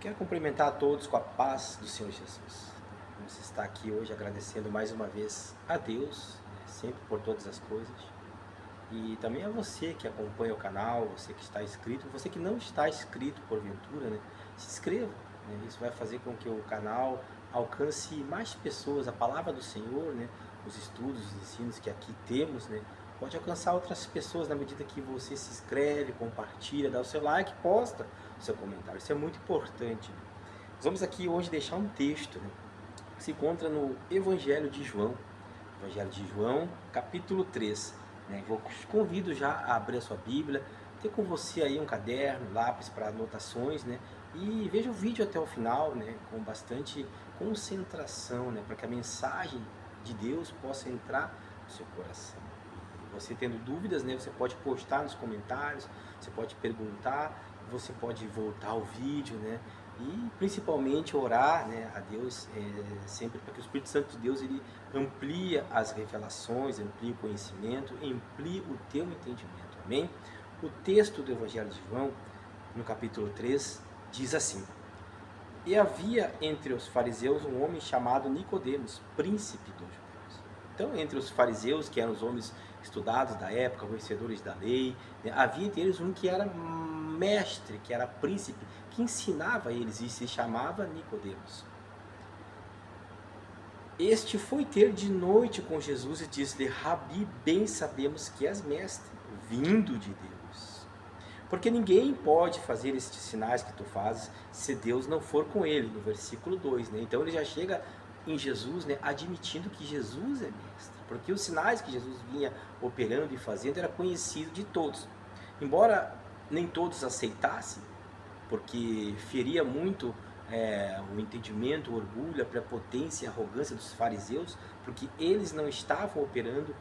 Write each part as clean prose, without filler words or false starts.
Quero cumprimentar a todos com a paz do Senhor Jesus. Vamos estar aqui hoje agradecendo mais uma vez a Deus, sempre por todas as coisas. E também a você que acompanha o canal, você que está inscrito, você que não está inscrito porventura, né? Se inscreva, né? Isso vai fazer com que o canal alcance mais pessoas. A palavra do Senhor, né? Os estudos, os ensinos que aqui temos, né? Pode alcançar outras pessoas na medida que você se inscreve, compartilha, dá o seu like, posta o seu comentário. Isso é muito importante, né? Nós vamos aqui hoje deixar um texto, né, que se encontra no Evangelho de João, capítulo 3. Né? Te convido já a abrir a sua Bíblia, ter com você aí um caderno, lápis para anotações, né? E veja o vídeo até o final, né? Com bastante concentração, né? Para que a mensagem de Deus possa entrar no seu coração. E você tendo dúvidas, né? Você pode postar nos comentários, você pode perguntar, você pode voltar ao vídeo, né? E principalmente orar, né, a Deus, sempre para que o Espírito Santo de Deus ele amplia as revelações, amplia o conhecimento, amplia o teu entendimento, amém? O texto do Evangelho de João, no capítulo 3, diz assim: E havia entre os fariseus um homem chamado Nicodemos, príncipe dos judeus. Então, entre os fariseus, que eram os homens estudados da época, conhecedores da lei, né, havia entre eles um que era mestre, que era príncipe, que ensinava eles e se chamava Nicodemos. Este foi ter de noite com Jesus e disse-lhe: Rabi, bem sabemos que és mestre, vindo de Deus. Porque ninguém pode fazer estes sinais que tu fazes se Deus não for com ele, no versículo 2. Né? Então ele já chega em Jesus, né, admitindo que Jesus é mestre. Porque os sinais que Jesus vinha operando e fazendo era conhecido de todos. Embora nem todos aceitassem, porque feria muito o entendimento, o orgulho, a prepotência e a arrogância dos fariseus, porque eles não estavam operando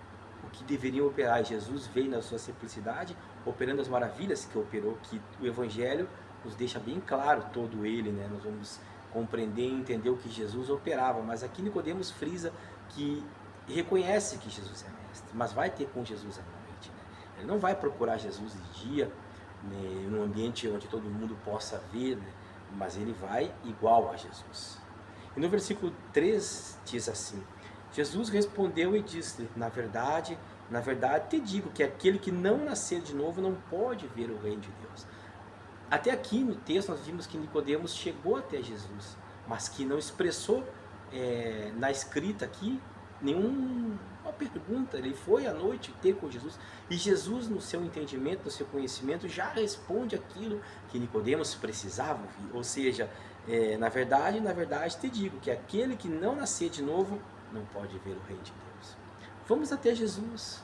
o que deveriam operar. E Jesus veio na sua simplicidade, operando as maravilhas que operou, que o Evangelho nos deixa bem claro todo ele, né? Nós vamos compreender e entender o que Jesus operava, mas aqui Nicodemos frisa que reconhece que Jesus é mestre, mas vai ter com Jesus à noite, né? Ele não vai procurar Jesus de dia, né, num ambiente onde todo mundo possa ver, né, mas ele vai igual a Jesus. E no versículo 3 diz assim: Jesus respondeu e disse: na verdade te digo que aquele que não nascer de novo não pode ver o reino de Deus. Até aqui no texto nós vimos que Nicodemos chegou até Jesus, mas que não expressou na escrita aqui nenhuma pergunta. Ele foi à noite ter com Jesus e Jesus, no seu entendimento, no seu conhecimento, já responde aquilo que Nicodemos precisava ouvir. Ou seja, na verdade te digo que aquele que não nascer de novo não pode ver o reino de Deus. Vamos até Jesus,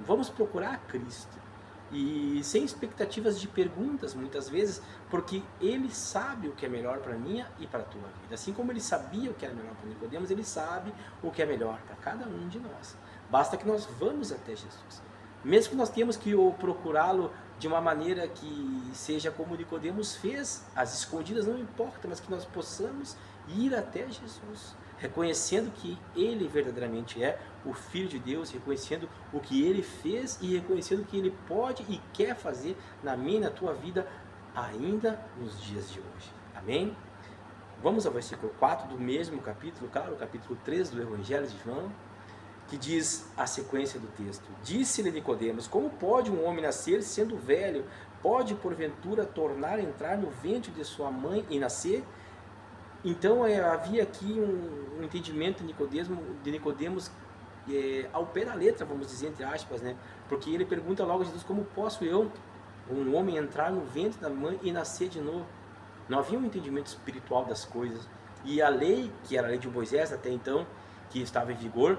vamos procurar Cristo. E sem expectativas de perguntas, muitas vezes, porque Ele sabe o que é melhor para a minha e para a tua vida. Assim como Ele sabia o que era melhor para Nicodemos, Ele sabe o que é melhor para cada um de nós. Basta que nós vamos até Jesus. Mesmo que nós tenhamos que procurá-lo de uma maneira que seja como Nicodemos fez, as escondidas não importa, mas que nós possamos ir até Jesus, reconhecendo que Ele verdadeiramente é o Filho de Deus, reconhecendo o que Ele fez e reconhecendo o que Ele pode e quer fazer na minha e na tua vida ainda nos dias de hoje. Amém? Vamos ao versículo 4 do mesmo capítulo, claro, o capítulo 3 do Evangelho de João, que diz a sequência do texto: Disse-lhe Nicodemos: Como pode um homem nascer sendo velho? Pode porventura tornar a entrar no ventre de sua mãe e nascer? Então havia aqui um entendimento de Nicodemos ao pé da letra, vamos dizer, entre aspas, né? Porque ele pergunta logo a Jesus: Como posso eu, um homem, entrar no ventre da mãe e nascer de novo? Não havia um entendimento espiritual das coisas. E a lei, que era a lei de Moisés até então, que estava em vigor,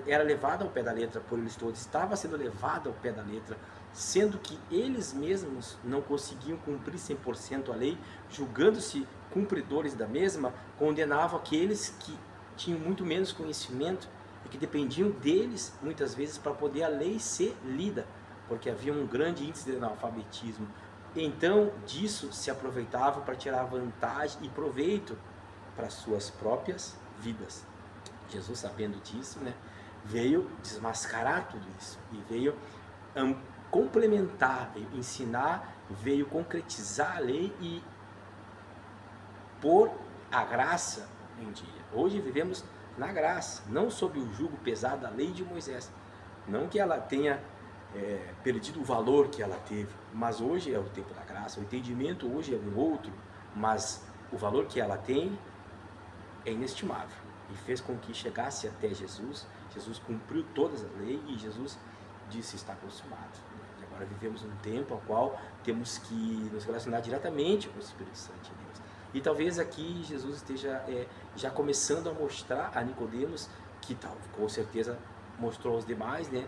era levada ao pé da letra por eles todos, estava sendo levada ao pé da letra, sendo que eles mesmos não conseguiam cumprir 100% a lei, julgando-se cumpridores da mesma, condenavam aqueles que tinham muito menos conhecimento e que dependiam deles, muitas vezes, para poder a lei ser lida, porque havia um grande índice de analfabetismo. Então, disso se aproveitavam para tirar vantagem e proveito para suas próprias vidas. Jesus, sabendo disso, né, veio desmascarar tudo isso e veio complementar, veio ensinar, veio concretizar a lei e por a graça em dia. Hoje vivemos na graça, não sob o jugo pesado da lei de Moisés. Não que ela tenha perdido o valor que ela teve, mas hoje é o tempo da graça, o entendimento hoje é um outro, mas o valor que ela tem é inestimável e fez com que chegasse até Jesus. Jesus cumpriu todas as leis e Jesus disse: está consumado. E agora vivemos um tempo ao qual temos que nos relacionar diretamente com o Espírito Santo de Deus. E talvez aqui Jesus esteja já começando a mostrar a Nicodemos, que tal, com certeza mostrou aos demais, né,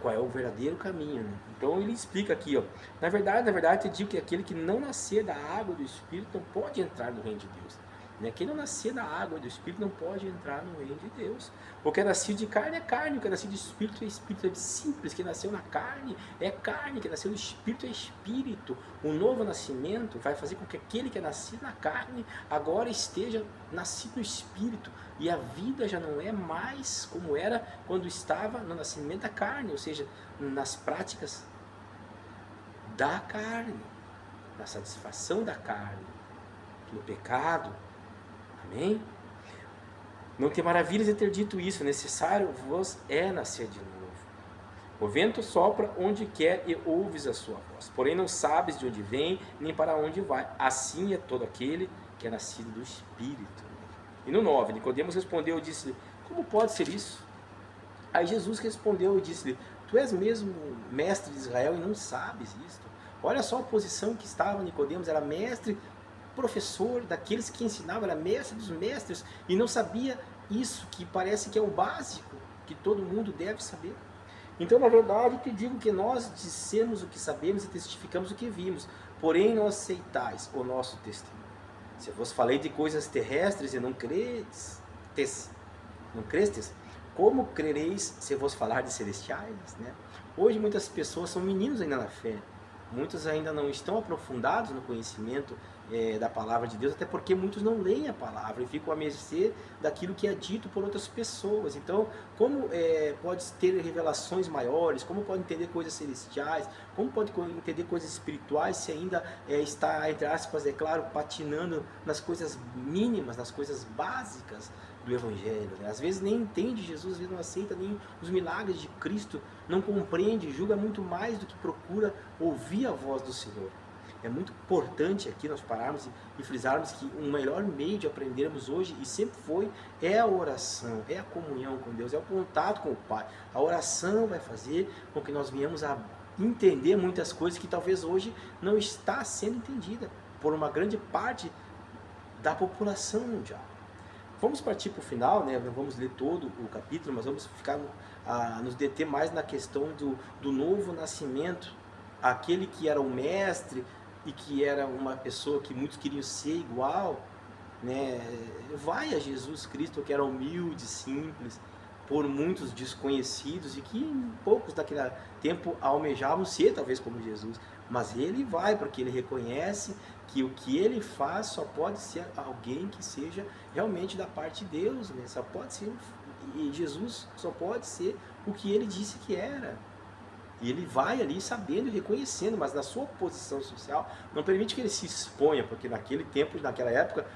qual é o verdadeiro caminho, né? Então ele explica aqui, ó, na verdade, eu digo que aquele que não nascer da água do Espírito não pode entrar no reino de Deus. Né? Quem não nascer da água e do Espírito não pode entrar no reino de Deus. O que é nascido de carne é carne, o que é nascido de Espírito é Espírito. É simples, quem nasceu na carne é carne, quem nasceu do Espírito é Espírito. O novo nascimento vai fazer com que aquele que é nascido na carne agora esteja nascido no Espírito. E a vida já não é mais como era quando estava no nascimento da carne, ou seja, nas práticas da carne, na satisfação da carne, no pecado. Amém? Não tem maravilhas em ter dito isso, necessário vos é nascer de novo. O vento sopra onde quer e ouves a sua voz, porém não sabes de onde vem, nem para onde vai. Assim é todo aquele que é nascido do Espírito. E no 9, Nicodemos respondeu e disse-lhe: como pode ser isso? Aí Jesus respondeu e disse-lhe: tu és mesmo mestre de Israel e não sabes isto? Olha só a posição que estava Nicodemos, era mestre, professor daqueles que ensinavam, era mestre dos mestres, e não sabia isso, que parece que é o básico, que todo mundo deve saber. Então, na verdade, te digo que nós dissemos o que sabemos e testificamos o que vimos, porém não aceitais o nosso testemunho. Se eu vos falei de coisas terrestres e não crestes, como crereis se eu vos falar de celestiais? Né? Hoje muitas pessoas são meninos ainda na fé, muitos ainda não estão aprofundados no conhecimento da palavra de Deus, até porque muitos não leem a palavra e ficam à mercê daquilo que é dito por outras pessoas. Então, como pode ter revelações maiores, como pode entender coisas celestiais, como pode entender coisas espirituais se ainda está, entre aspas, é claro, patinando nas coisas mínimas, nas coisas básicas do Evangelho, né? Às vezes nem entende Jesus, às vezes não aceita nem os milagres de Cristo, não compreende, julga muito mais do que procura ouvir a voz do Senhor. É muito importante aqui nós pararmos e frisarmos que o melhor meio de aprendermos hoje, e sempre foi, é a oração, é a comunhão com Deus, é o contato com o Pai. A oração vai fazer com que nós venhamos a entender muitas coisas que talvez hoje não está sendo entendida por uma grande parte da população mundial. Vamos partir para o final, né? Não vamos ler todo o capítulo, mas vamos ficar nos deter mais na questão do novo nascimento. Aquele que era o mestre e que era uma pessoa que muitos queriam ser igual, né? Vai a Jesus Cristo, que era humilde, simples, por muitos desconhecidos e que poucos daquele tempo almejavam ser talvez como Jesus. Mas ele vai porque ele reconhece que o que ele faz só pode ser alguém que seja realmente da parte de Deus, né? Só pode ser, e Jesus só pode ser o que ele disse que era. E ele vai ali sabendo e reconhecendo, mas na sua posição social não permite que ele se exponha, porque naquele tempo, naquela época,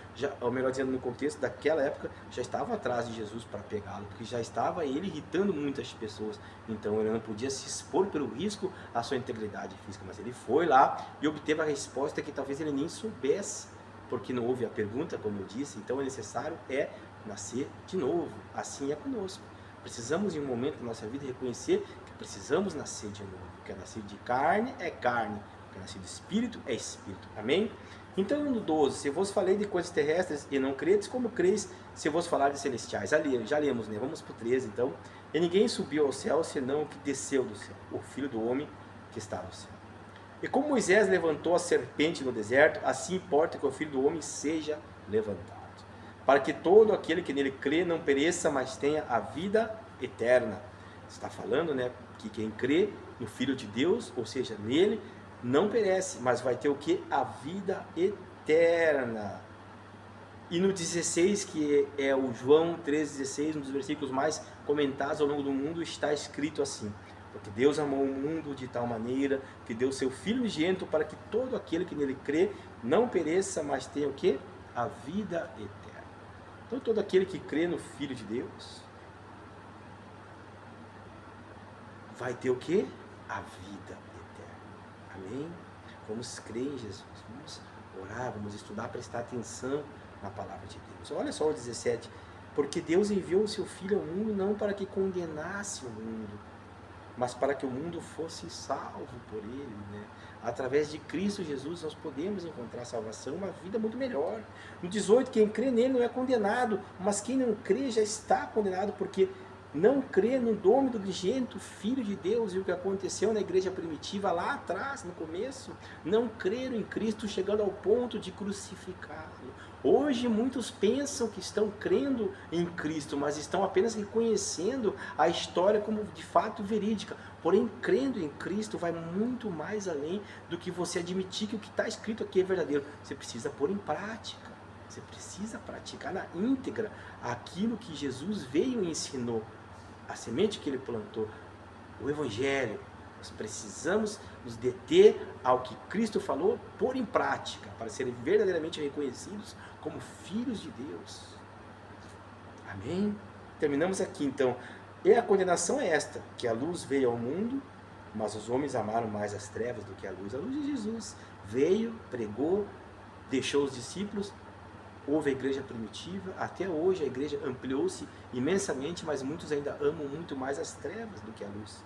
ou melhor dizendo, no contexto daquela época, já estava atrás de Jesus para pegá-lo, porque já estava ele irritando muitas pessoas. Então ele não podia se expor pelo risco à sua integridade física, mas ele foi lá e obteve a resposta que talvez ele nem soubesse, porque não houve a pergunta, como eu disse. Então é necessário nascer de novo. Assim é conosco. Precisamos em um momento da nossa vida reconhecer que precisamos nascer de novo. O que é nascido de carne é carne, o que é nascido de espírito é espírito. Amém? Então no 12, se eu vos falei de coisas terrestres e não credes, como creis se eu vos falar de celestiais? Já lemos, né? Vamos para o 13 então. E ninguém subiu ao céu senão o que desceu do céu, o Filho do Homem que está no céu. E como Moisés levantou a serpente no deserto, assim importa que o Filho do Homem seja levantado, para que todo aquele que nele crê não pereça, mas tenha a vida eterna. Está falando, né, que quem crê no Filho de Deus, ou seja, nele, não perece, mas vai ter o que? A vida eterna. E no 16, que é o João 3,16, um dos versículos mais comentados ao longo do mundo, está escrito assim: porque Deus amou o mundo de tal maneira que deu seu Filho unigênito para que todo aquele que nele crê não pereça, mas tenha o que? a vida eterna. Então todo aquele que crê no Filho de Deus vai ter o quê? A vida eterna. Amém? Vamos crer em Jesus, vamos orar, vamos estudar, prestar atenção na palavra de Deus. Olha só o 17. Porque Deus enviou o seu Filho ao mundo não para que condenasse o mundo, mas para que o mundo fosse salvo por ele, né? Através de Cristo Jesus nós podemos encontrar salvação, uma vida muito melhor. No 18, quem crê nele não é condenado, mas quem não crê já está condenado, porque não crê no nome do unigênito Filho de Deus. E o que aconteceu na igreja primitiva lá atrás, no começo, não creram em Cristo, chegando ao ponto de crucificá-lo. Hoje muitos pensam que estão crendo em Cristo, mas estão apenas reconhecendo a história como de fato verídica. Porém, crendo em Cristo vai muito mais além do que você admitir que o que está escrito aqui é verdadeiro. Você precisa pôr em prática. Você precisa praticar na íntegra aquilo que Jesus veio e ensinou, a semente que ele plantou, o Evangelho. Nós precisamos nos deter ao que Cristo falou, pôr em prática, para serem verdadeiramente reconhecidos como filhos de Deus. Amém? Terminamos aqui então. E a condenação é esta, que a luz veio ao mundo, mas os homens amaram mais as trevas do que a luz. A luz de Jesus veio, pregou, deixou os discípulos. Houve a igreja primitiva, até hoje a igreja ampliou-se imensamente, mas muitos ainda amam muito mais as trevas do que a luz,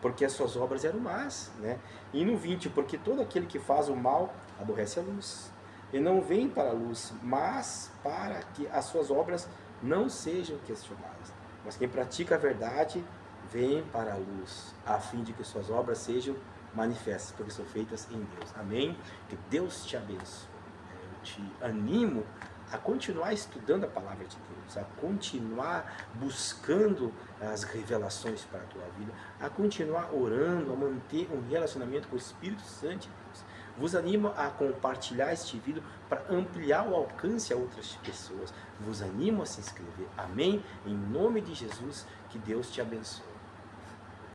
porque as suas obras eram más, né? E no 20, porque todo aquele que faz o mal aborrece a luz, e não vem para a luz, mas para que as suas obras não sejam questionadas. Mas quem pratica a verdade vem para a luz, a fim de que suas obras sejam manifestas, porque são feitas em Deus. Amém? Que Deus te abençoe. Eu te animo a continuar estudando a palavra de Deus, a continuar buscando as revelações para a tua vida, a continuar orando, a manter um relacionamento com o Espírito Santo de Deus. Vos animo a compartilhar este vídeo para ampliar o alcance a outras pessoas. Vos animo a se inscrever. Amém? Em nome de Jesus, que Deus te abençoe.